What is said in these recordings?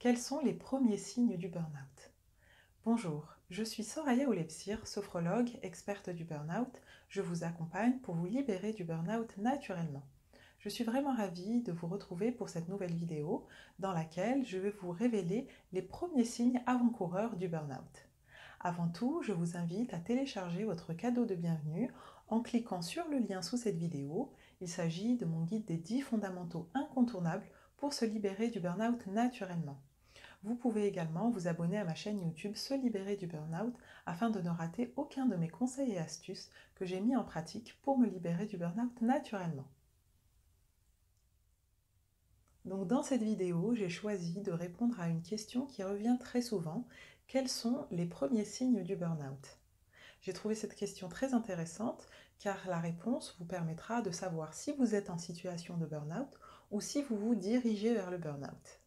Quels sont les premiers signes du burn-out? Bonjour, je suis Soraya Olepsir, sophrologue, experte du burn-out. Je vous accompagne pour vous libérer du burn-out naturellement. Je suis vraiment ravie de vous retrouver pour cette nouvelle vidéo dans laquelle je vais vous révéler les premiers signes avant-coureurs du burn-out. Avant tout, je vous invite à télécharger votre cadeau de bienvenue en cliquant sur le lien sous cette vidéo. Il s'agit de mon guide des 10 fondamentaux incontournables pour se libérer du burn-out naturellement. Vous pouvez également vous abonner à ma chaîne YouTube Se libérer du burn-out afin de ne rater aucun de mes conseils et astuces que j'ai mis en pratique pour me libérer du burn-out naturellement. Donc dans cette vidéo, j'ai choisi de répondre à une question qui revient très souvent. Quels sont les premiers signes du burn-out? J'ai trouvé cette question très intéressante car la réponse vous permettra de savoir si vous êtes en situation de burn-out ou si vous vous dirigez vers le burn-out.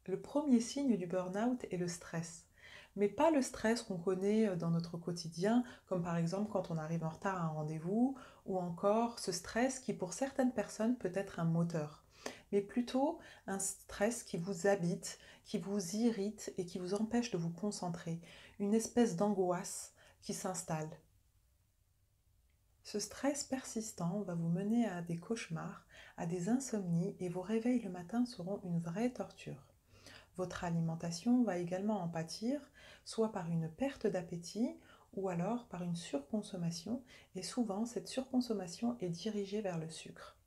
Le premier signe du burn-out est le stress, mais pas le stress qu'on connaît dans notre quotidien, comme par exemple quand on arrive en retard à un rendez-vous, ou encore ce stress qui pour certaines personnes peut être un moteur, mais plutôt un stress qui vous habite, qui vous irrite et qui vous empêche de vous concentrer, une espèce d'angoisse qui s'installe. Ce stress persistant va vous mener à des cauchemars, à des insomnies et vos réveils le matin seront une vraie torture. Votre alimentation va également en pâtir, soit par une perte d'appétit ou alors par une surconsommation, et souvent cette surconsommation est dirigée vers le sucre.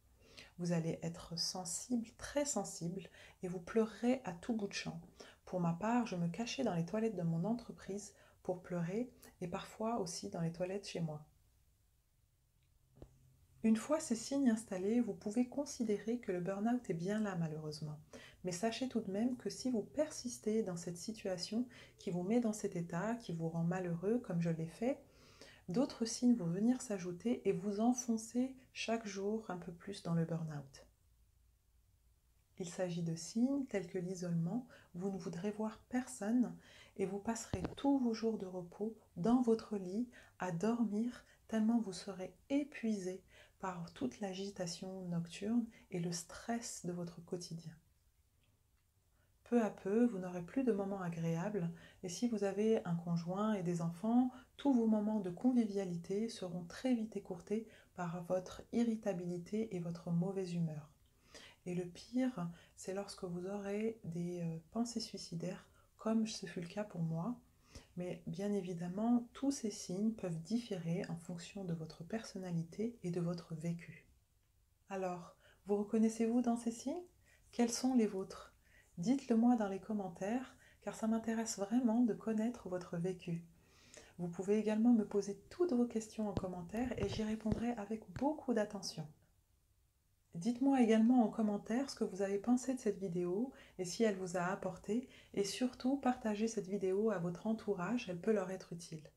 Vous allez être sensible, très sensible, et vous pleurerez à tout bout de champ. Pour ma part, je me cachais dans les toilettes de mon entreprise pour pleurer, et parfois aussi dans les toilettes chez moi. Une fois ces signes installés, vous pouvez considérer que le burn-out est bien là malheureusement. Mais sachez tout de même que si vous persistez dans cette situation qui vous met dans cet état, qui vous rend malheureux comme je l'ai fait, d'autres signes vont venir s'ajouter et vous enfoncer chaque jour un peu plus dans le burn-out. Il s'agit de signes tels que l'isolement, vous ne voudrez voir personne et vous passerez tous vos jours de repos dans votre lit à dormir tellement vous serez épuisé par toute l'agitation nocturne et le stress de votre quotidien. Peu à peu, vous n'aurez plus de moments agréables et si vous avez un conjoint et des enfants, tous vos moments de convivialité seront très vite écourtés par votre irritabilité et votre mauvaise humeur. Et le pire, c'est lorsque vous aurez des pensées suicidaires, comme ce fut le cas pour moi. Mais bien évidemment, tous ces signes peuvent différer en fonction de votre personnalité et de votre vécu. Alors, vous reconnaissez-vous dans ces signes? Quels sont les vôtres? Dites-le moi dans les commentaires, car ça m'intéresse vraiment de connaître votre vécu. Vous pouvez également me poser toutes vos questions en commentaire et j'y répondrai avec beaucoup d'attention. Dites-moi également en commentaire ce que vous avez pensé de cette vidéo et si elle vous a apporté et surtout partagez cette vidéo à votre entourage, elle peut leur être utile.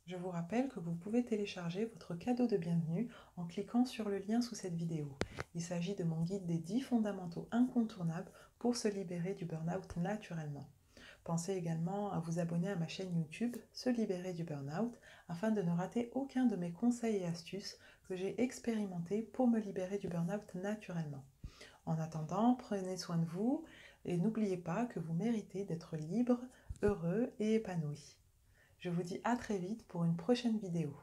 Je vous rappelle que vous pouvez télécharger votre cadeau de bienvenue en cliquant sur le lien sous cette vidéo. Il s'agit de mon guide des 10 fondamentaux incontournables pour se libérer du burn-out naturellement. Pensez également à vous abonner à ma chaîne YouTube Se libérer du burn-out afin de ne rater aucun de mes conseils et astuces que j'ai expérimentés pour me libérer du burn-out naturellement. En attendant, prenez soin de vous et n'oubliez pas que vous méritez d'être libre, heureux et épanoui. Je vous dis à très vite pour une prochaine vidéo.